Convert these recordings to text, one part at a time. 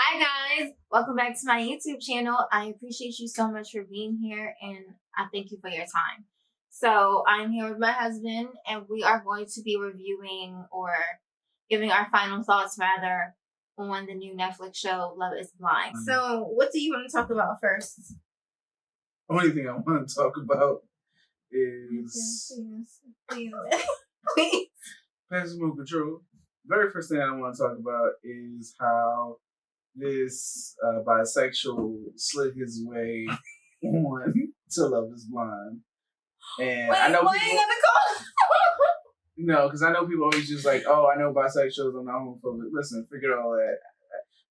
Hi guys, welcome back to my YouTube channel. I appreciate you so much for being here and I thank you for your time. So I'm here with my husband and we are going to be reviewing or giving our final thoughts rather on the new Netflix show Love is Blind. So what do you want to talk about first? Only thing I want to talk about is Please. passenger control. Very first thing I want to talk about is how this bisexual slid his way on to Love is Blind. And Wait, I know why people, are you gonna call? no, because I know people always just like, oh, I know bisexuals, I'm not homophobic. Listen, forget all that.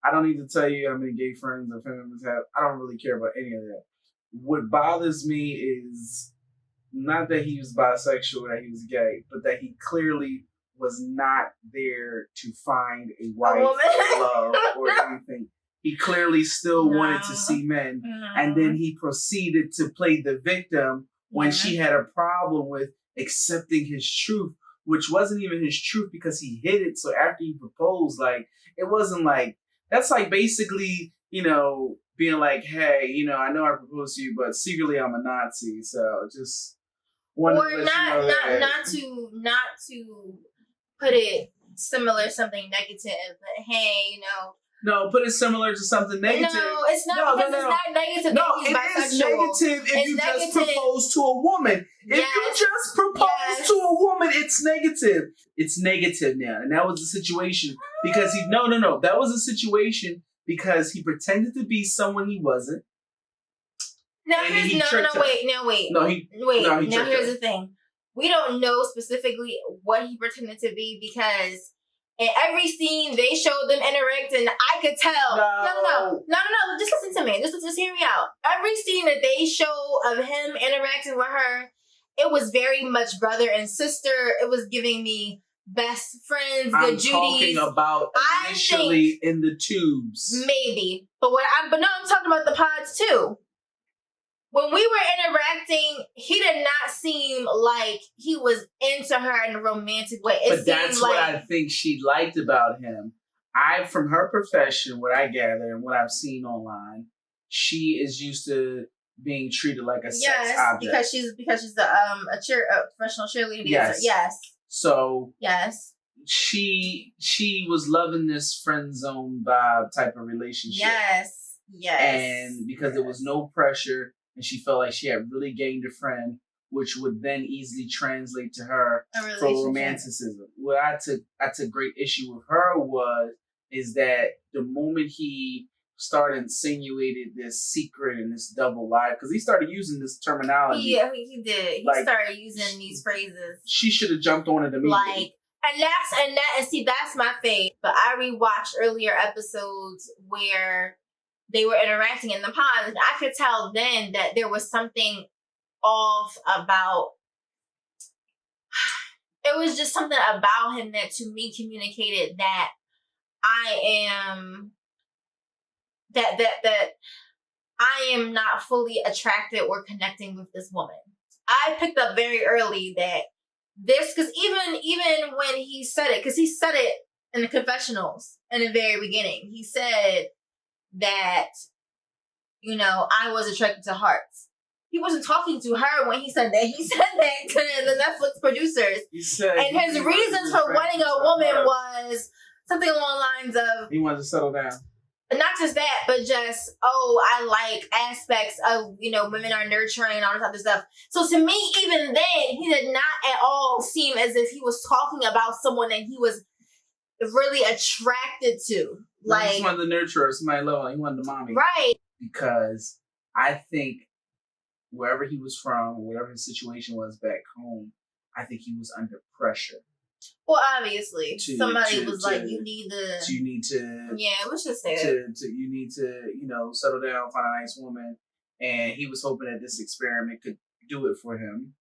I don't need to tell you how many gay friends or family members have. I don't really care about any of that. What bothers me is not that he was bisexual, that he was gay, but that he clearly was not there to find a wife, love, or anything. He clearly still wanted to see men, and then he proceeded to play the victim when she had a problem with accepting his truth, which wasn't even his truth because he hid it. So after he proposed, like, it wasn't like, that's like basically, being like, hey, I know I proposed to you, but secretly I'm a Nazi. So just wanted to let not to put it similar something negative, but hey, No, put it similar to something negative. No, it's not because it's not negative. No, it is negative if you just propose to a woman. If you just propose to a woman, it's negative. It's negative now. And that was the situation because that was a situation because he pretended to be someone he wasn't. Now here's the thing. We don't know specifically what he pretended to be because in every scene they showed them interacting. I could tell. No. Just listen to me. Just hear me out. Every scene that they show of him interacting with her, it was very much brother and sister. It was giving me best friends, the Judys. I'm talking about initially in the tubes. Maybe, but I'm talking about the pods too. When we were interacting, he did not seem like he was into her in a romantic way. But that's what I think she liked about him. From her profession, what I gather and what I've seen online, she is used to being treated like a sex object. because she's a professional cheerleader. Yes. So yes, she was loving this friend zone vibe type of relationship. Yes. And because there was no pressure. And she felt like she had really gained a friend, which would then easily translate to her for romanticism. What I took great issue with her is that the moment he started insinuated this secret and this double life, because he started using this terminology. Yeah, he did. He started using these phrases. She should have jumped on it immediately. That's my fave. But I rewatched earlier episodes where they were interacting in the pod, and I could tell then that there was something off about. It was just something about him that to me communicated that I am not fully attracted or connecting with this woman. I picked up very early that this, because even when he said it, because he said it in the confessionals in the very beginning, he said that, I was attracted to hearts. He wasn't talking to her when he said that. He said that to the Netflix producers. And his reasons for wanting a woman was something along the lines of... He wanted to settle down. Not just that, but just, I like aspects of, women are nurturing and all this other stuff. So to me, even then, he did not at all seem as if he was talking about someone that he was really attracted to. He just wanted the nurturer, somebody loving. He wanted the mommy. Right. Because I think wherever he was from, whatever his situation was back home, I think he was under pressure. Well, obviously, somebody was like, you need to. Yeah, let's just say you need to, settle down, find a nice woman. And he was hoping that this experiment could do it for him.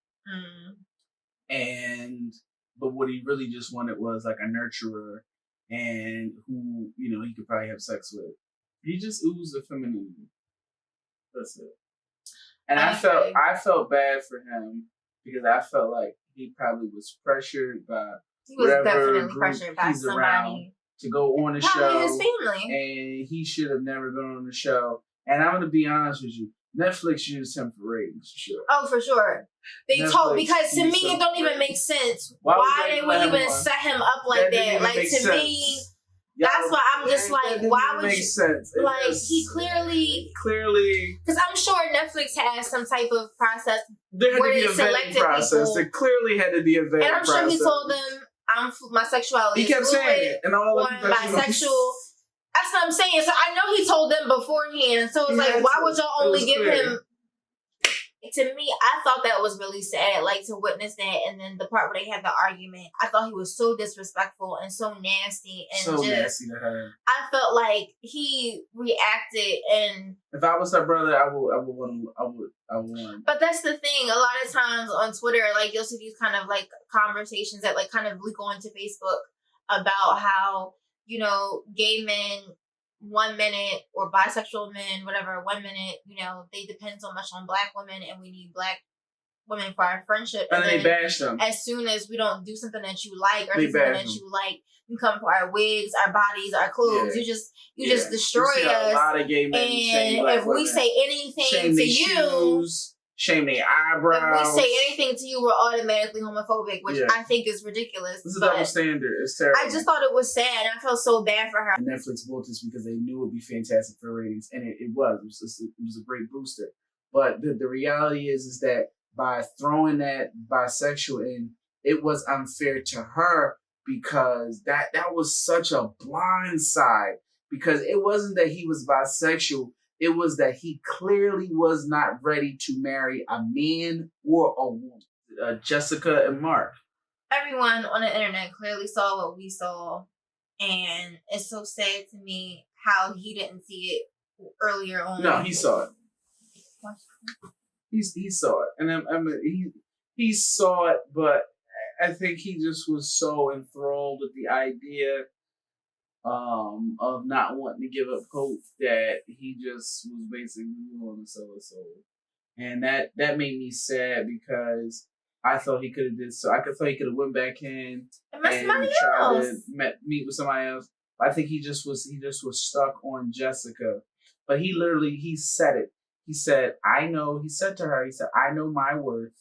But what he really just wanted was like a nurturer and who, he could probably have sex with. He just oozed the femininity. That's it. And I felt bad for him because I felt like he probably was pressured by He was definitely pressured by somebody. to go on the Probably show. his family. And he should have never been on the show. And I'm going to be honest with you. Netflix used him for ratings, for sure. Oh, for sure. They told, because to me it don't even make sense why they would even set him up like that. Like, to me, that's why I'm just like, why would you? Sense. Like, he clearly, because I'm sure Netflix has some type of process there had where to be they a vetting selected process. people. There clearly had to be a vetting process. And I'm sure he told them, my sexuality he kept is fluid, saying it, and all or I'm bisexual. That's what I'm saying. So I know he told them beforehand. So it's like, why would y'all only give him? To me, I thought that was really sad, like, to witness that. And then the part where they had the argument, I thought he was so disrespectful and so nasty, and so nasty to her. I felt like he reacted, and if I was her brother, I would. But that's the thing. A lot of times on Twitter, like, you'll see these kind of like conversations that like kind of leak onto Facebook about how, you know, gay men 1 minute, or bisexual men, whatever, 1 minute, you know, they depend so much on black women, and we need black women for our friendship. And then they bash them. As soon as we don't do something that you like, or something that you like, you come for our wigs, our bodies, our clothes. Yeah. You just destroy us. A lot of gay men. And if we say anything to you, shame their eyebrows. If we say anything to you, we're automatically homophobic, which I think is ridiculous. This is a double standard. It's terrible. I just thought it was sad, and I felt so bad for her. And Netflix bought this because they knew it would be fantastic for ratings, and it was. It was a great booster. But the reality is that by throwing that bisexual in, it was unfair to her, because that was such a blind side. Because it wasn't that he was bisexual. It was that he clearly was not ready to marry a man or a woman. Jessica and Mark. Everyone on the internet clearly saw what we saw. And it's so sad to me how he didn't see it earlier on. No, he saw it. He saw it. And I mean, he saw it, but I think he just was so enthralled with the idea of not wanting to give up hope that he just was basically willing to sell his soul. And that made me sad, because I thought he could have did so. I thought he could have went back in and tried to meet with somebody else. But I think he just was stuck on Jessica. But he said it. He said, he said to her, I know my worth,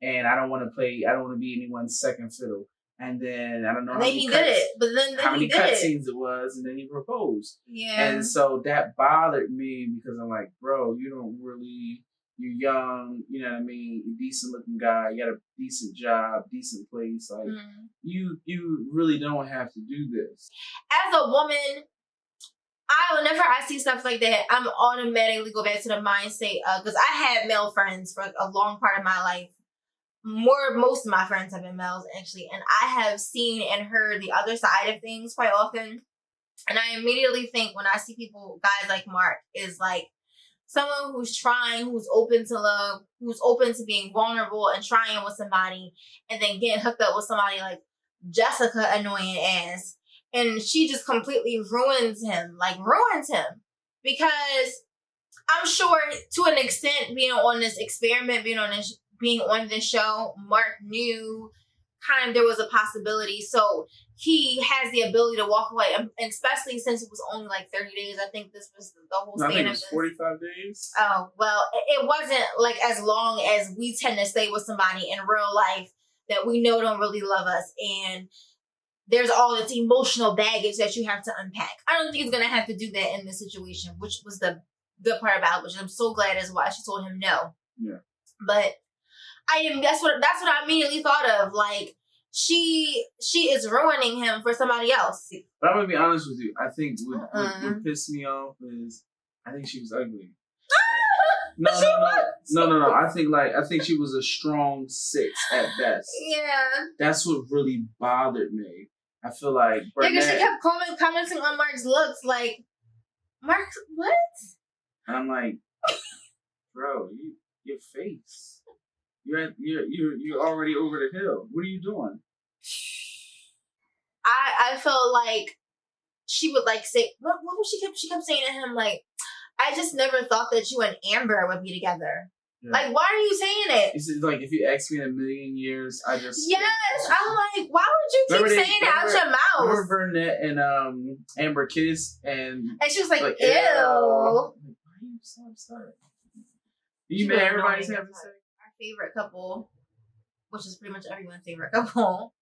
and I don't want to be anyone's second fiddle. And then I don't know how many cutscenes it was, and then he proposed. Yeah. And so that bothered me, because I'm like, bro, you're young, you know what I mean? You're a decent looking guy, you got a decent job, decent place. Like, you really don't have to do this. As a woman, whenever I see stuff like that, I'm automatically go back to the mindset of, because I had male friends for a long part of my life. Most of my friends have been males, actually, and I have seen and heard the other side of things quite often. And I immediately think, when I see guys like Mark, is like someone who's trying, who's open to love, who's open to being vulnerable and trying with somebody, and then getting hooked up with somebody like Jessica, annoying ass, and she just completely ruins him. Because I'm sure, to an extent, being on this experiment, being on this show, Mark knew kind of there was a possibility. So he has the ability to walk away, and especially since it was only like 30 days. I think this was the whole span of this. I think it was 45 days. Oh, well, it wasn't like as long as we tend to stay with somebody in real life that we know don't really love us. And there's all this emotional baggage that you have to unpack. I don't think he's going to have to do that in this situation, which was the good part about it, which I'm so glad is why she told him no. Yeah. But that's what I immediately thought of. Like, she is ruining him for somebody else. But I'm gonna be honest with you. I think what pissed me off is, I think she was ugly. No. I think she was a strong 6 at best. Yeah. That's what really bothered me. I feel like because she kept commenting on Mark's looks. Like, Mark, what? And I'm like, bro, your face. You're already over the hill. What are you doing? I felt like she would like say, what was she kept saying to him, like, I just never thought that you and Amber would be together. Yeah. Like, why are you saying it? It's like, if you ask me in a million years, I just... Yes! I'm like, why would you keep saying it out your mouth? Remember Burnett and Amber Kiss? And she was like, ew. Why are you so upset? You mad everybody's having sex? Our favorite couple, which is pretty much everyone's favorite couple,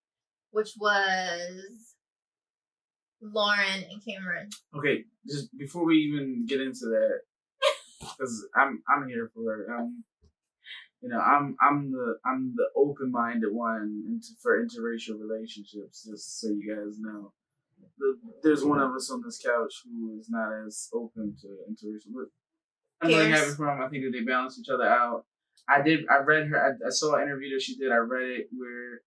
which was Lauren and Cameron. Okay, just before we even get into that, because I'm here for it. I'm the open-minded one for interracial relationships. Just so you guys know, there's one of us on this couch who is not as open to interracial. But I'm really happy for them. I think that they balance each other out. I read her. I saw an interview that she did. I read it where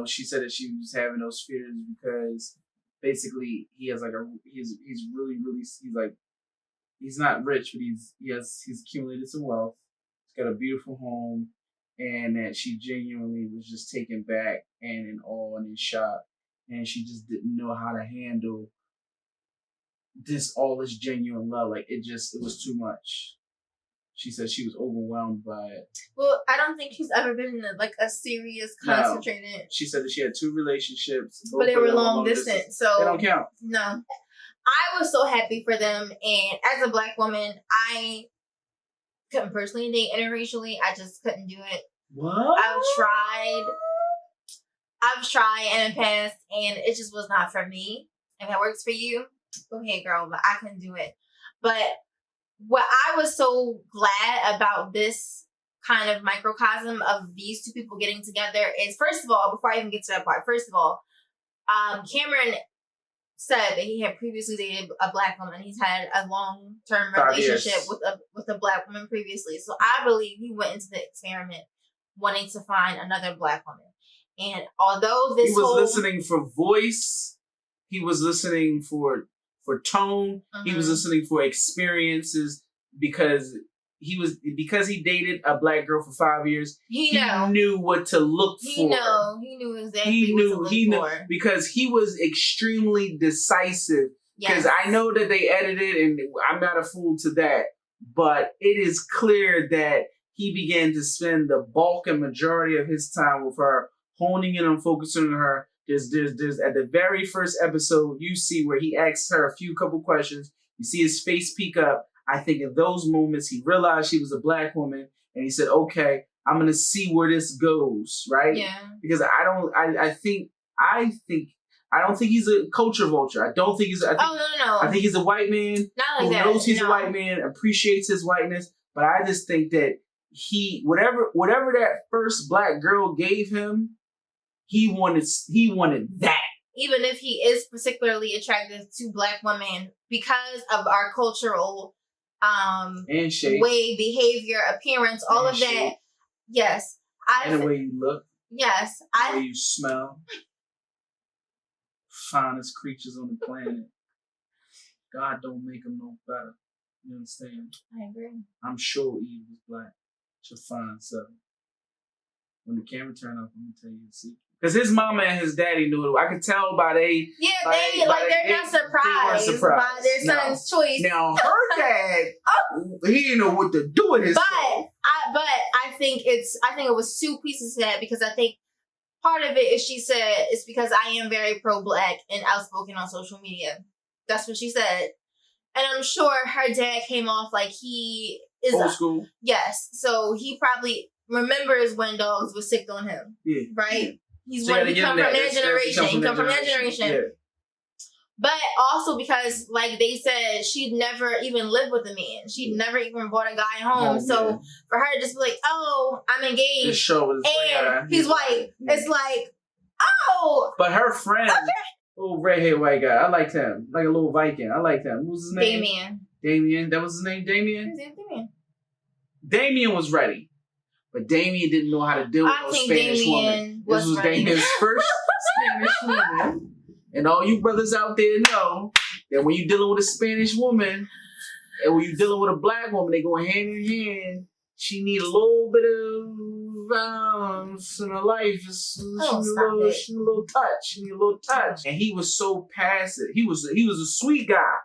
she said that she was having those fears because basically he has he's really he's not rich, but he's accumulated some wealth. He's got a beautiful home, and that she genuinely was just taken back and in awe and in shock, and she just didn't know how to handle all this genuine love. Like it was too much. She said she was overwhelmed by it. Well, I don't think she's ever been in a serious, concentrated. No. She said that she had 2 relationships, but they were long distance, so they don't count. No, I was so happy for them, and as a Black woman, I couldn't personally date interracially. I just couldn't do it. What? I've tried and it passed, and it just was not for me. If that works for you, go ahead, girl. But I couldn't do it. But what I was so glad about this kind of microcosm of these 2 people getting together is, first of all, before I even get to that part, Cameron said that he had previously dated a Black woman. He's had a long-term relationship with a Black woman previously. So I believe he went into the experiment wanting to find another Black woman. And although he was listening for voice, he was listening for tone, he was listening for experiences because he dated a Black girl for 5 years. He knew what to look for. He knew exactly what to look for. Because he was extremely decisive. Because I know that they edited, and I'm not a fool to that, but it is clear that he began to spend the bulk and majority of his time with her, honing in on focusing on her. There's at the very first episode, you see where he asks her a couple questions. You see his face peek up. I think in those moments, he realized she was a Black woman, and he said, okay, I'm going to see where this goes, right? Yeah. Because I don't think he's a culture vulture. I don't think he's, no. I think he's a white man who knows he's a white man, appreciates his whiteness, but I just think that whatever that first Black girl gave him, he wanted that. Even if he is particularly attracted to Black women because of our cultural and shape, way, behavior, appearance, all of that. Yes. And the way you look. Yes. The way you smell. Finest creatures on the planet. God don't make them no better. You understand? I agree. I'm sure Eve was Black. She'll find something. When the camera turned off, I'm going to tell you the secret. Because his mama and his daddy knew it. I could tell by they... Yeah, they're not surprised by their son's choice. Now, her dad, he didn't know what to do with his son. I think it was 2 pieces to that, because I think part of it is she said it's because I am very pro-Black and outspoken on social media. That's what she said. And I'm sure her dad came off like he is... Old school. Yes. So he probably remembers when dogs were sick on him. Yeah. Right? Yeah. He come from that generation. He come from that generation. Yeah. But also because, like they said, she'd never even lived with a man. She'd never even brought a guy home. So for her to just be like, oh, I'm engaged. This show is and he's white. Yeah. It's like, oh. But her friend, little redhead white guy, I liked him. Like a little Viking. I liked him. What was his name? Damien. That was his name, Damien? His name Damien. Damien was ready. But Damien didn't know how to deal with a Spanish woman. This was Damien's first Spanish woman. And all you brothers out there know that when you're dealing with a Spanish woman and when you're dealing with a Black woman, they go hand in hand. She need a little bit of violence in her life. She need a little touch. And he was so passive. He was a sweet guy.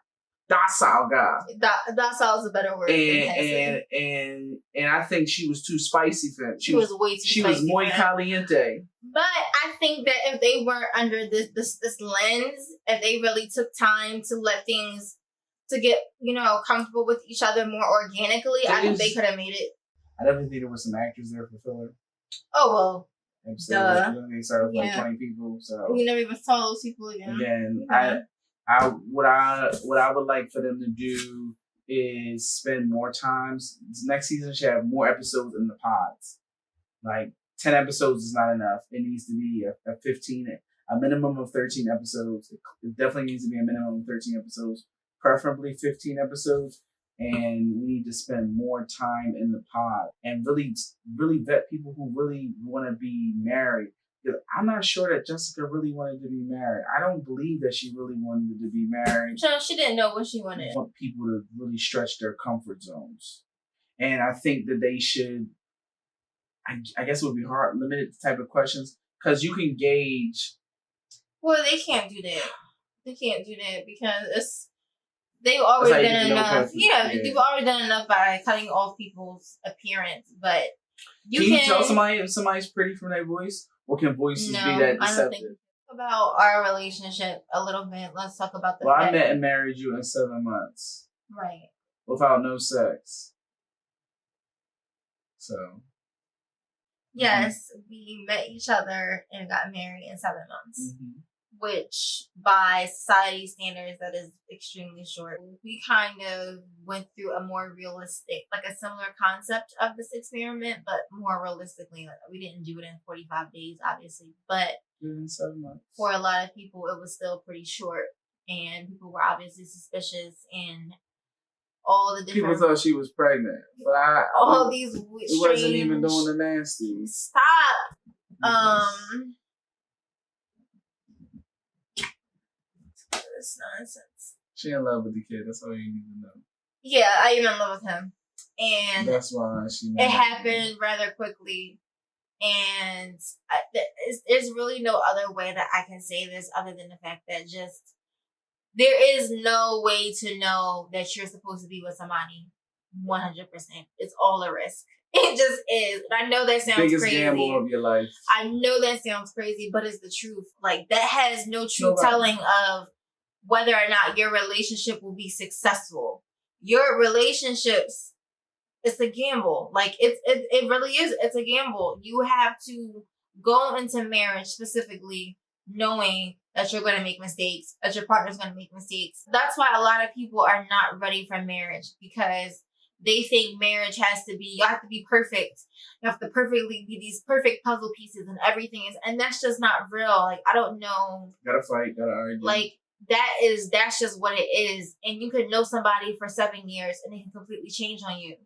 docile guy. Docile is a better word than passive. And I think she was too spicy for him. She was way too She spicy was muy caliente. But I think that if they weren't under this lens, if they really took time to let things to get, comfortable with each other more organically, I think they could have made it. I definitely think there were some actors there for filler. Oh, well. They started with like 20 people, so you never even saw those people again. Again, what I would like for them to do is spend more time. Next season should have more episodes in the pods. Like 10 episodes is not enough. It needs to be a minimum of 13 episodes. It definitely needs to be a minimum of 13 episodes, preferably 15 episodes. And we need to spend more time in the pod and really, really vet people who really want to be married. Because I'm not sure that Jessica really wanted to be married. I don't believe that she really wanted to be married. No, she didn't know what she wanted. I want people to really stretch their comfort zones. And I think that they should, I guess it would be hard, limited type of questions, because you can gauge. Well, they can't do that. They can't do that because they've already done enough. They've already done enough by cutting off people's appearance. But can you tell somebody if somebody's pretty from their voice? Or can voices be that deceptive? I don't think. About our relationship a little bit. Let's talk about the I met and married you in 7 months. Right. Without no sex. So. Yes, we met each other and got married in 7 months. Mm-hmm. Which, by society standards, that is extremely short. We kind of went through a more realistic, like a similar concept of this experiment, but more realistically. Like, we didn't do it in 45 days, obviously, but in 7 months. For a lot of people, it was still pretty short, and people were obviously suspicious, and all the different... People thought she was pregnant, but these strange... It wasn't even doing the nasty. Stop! This nonsense. She in love with the kid. That's all you need to know. Yeah, I am in love with him, and that's why it happened rather quickly. And there's really no other way that I can say this other than the fact that there is no way to know that you're supposed to be with somebody 100%. It's all a risk. It just is. And I know that sounds biggest crazy. Gamble of your life. I know that sounds crazy, but it's the truth. Like, that has no true telling of whether or not your relationship will be successful. Your relationships, it's a gamble. Like, it really is. It's a gamble. You have to go into marriage specifically knowing that you're going to make mistakes, that your partner's going to make mistakes. That's why a lot of people are not ready for marriage, because they think marriage has to be, you have to be perfect. You have to perfectly be these perfect puzzle pieces and everything is, and that's just not real. Like, I don't know. Gotta fight, gotta argue. Like, that's just what it is. And you could know somebody for 7 years and they can completely change on you.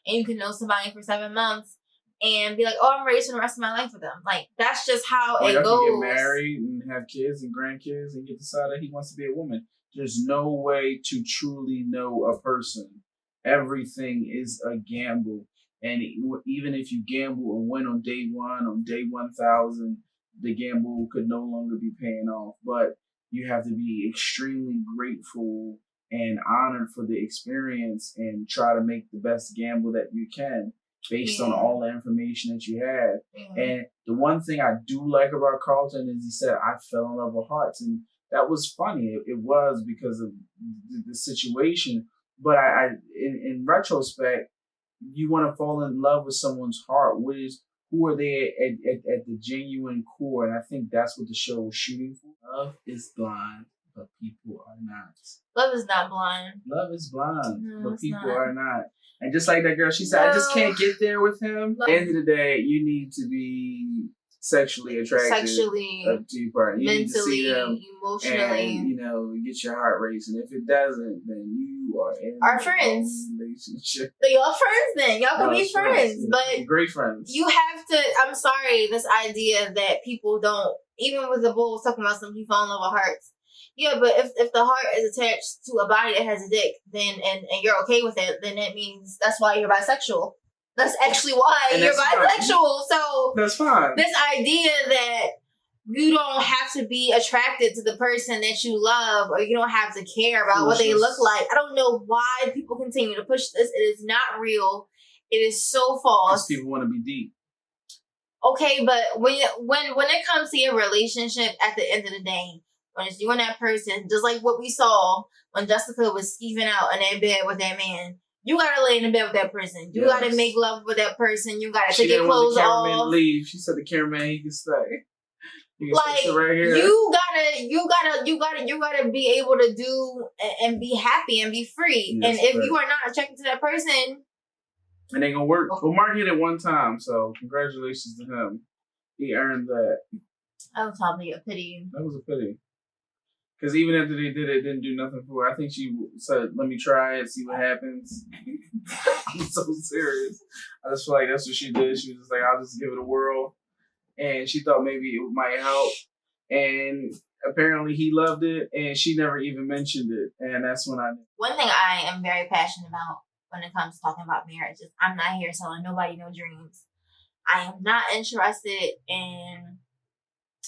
And you can know somebody for 7 months and be like, oh, I'm ready to spend the rest of my life with them. Like, that's just how it goes. Get married and have kids and grandkids and get decide that he wants to be a woman. There's no way to truly know a person. Everything is a gamble. And even if you gamble and win on day 1,000, the gamble could no longer be paying off. But you have to be extremely grateful and honored for the experience and try to make the best gamble that you can based on all the information that you have. And the one thing I do like about Carlton is he said, I fell in love with hearts. And that was funny. It was because of the situation. But in retrospect, you want to fall in love with someone's heart. Who are they at the genuine core? And I think that's what the show was shooting for. Love is blind, but people are not. Love is not blind. Love is blind, but people are not. And just like that girl, she said, I just can't get there with him. At the end of the day, you need to be sexually attracted to your partner. You need to see them emotionally, and get your heart racing. If it doesn't, then you are in our friends. Relationship. So y'all friends then. Y'all can be friends. But great friends. You have to, I'm sorry, this idea that people don't, even with the bull talking about some people fall in love with hearts. Yeah, but if the heart is attached to a body that has a dick, then and you're okay with it, then that means that's why you're bisexual. That's actually why you're bisexual. So that's fine. This idea that you don't have to be attracted to the person that you love, or you don't have to care about what they look like. I don't know why people continue to push this. It is not real. It is so false. Because people want to be deep. Okay, but when it comes to your relationship, at the end of the day, when it's you and that person, just like what we saw when Jessica was skeeving out in that bed with that man, you gotta lay in the bed with that person. You gotta make love with that person. You gotta take your clothes off. Leave. She said the cameraman he can stay. Like right here. You gotta be able to do and be happy and be free. Yes, and if you are not attracted to that person, it ain't gonna work. Well, Mark hit it one time, so congratulations to him. He earned that. That was probably a pity. That was a pity. Because even after they did it, it didn't do nothing for her. I think she said, let me try it, see what happens. I'm so serious. I just feel like that's what she did. She was just like, I'll just give it a whirl. And she thought maybe it might help. And apparently he loved it, and she never even mentioned it. And that's when I knew. One thing I am very passionate about when it comes to talking about marriage is I'm not here selling nobody no dreams. I am not interested in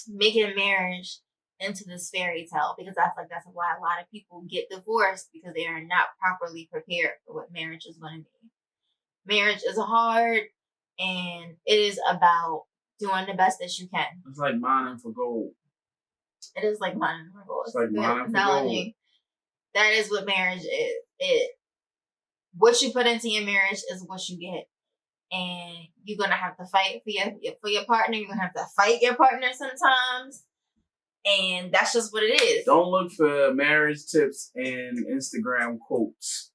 making marriage into this fairy tale, because I feel like that's why a lot of people get divorced, because they are not properly prepared for what marriage is going to be. Marriage is hard, and it is about doing the best that you can. It's like mining for gold. It is like mining for gold. It's like mining for gold. That is what marriage is. What you put into your marriage is what you get. And you're gonna have to fight for your partner. You're gonna have to fight your partner sometimes. And that's just what it is. Don't look for marriage tips and Instagram quotes.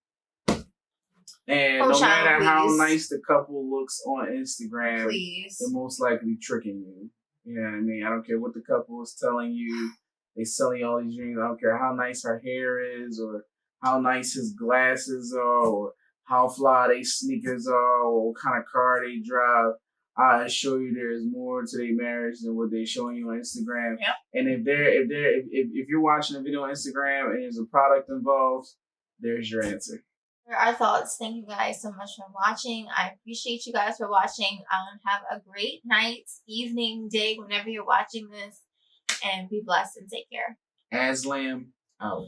And no matter how nice the couple looks on Instagram, they're most likely tricking you. You know what I mean? I don't care what the couple is telling you. They selling you all these dreams. I don't care how nice her hair is, or how nice his glasses are, or how fly they sneakers are, or what kind of car they drive. I assure you, there is more to their marriage than what they're showing you on Instagram. Yep. And if you're watching a video on Instagram and there's a product involved, there's your answer. Our thoughts. Thank you guys so much for watching. I appreciate you guys for watching. Have a great night, evening, day, whenever you're watching this, and be blessed and take care. Aslam out.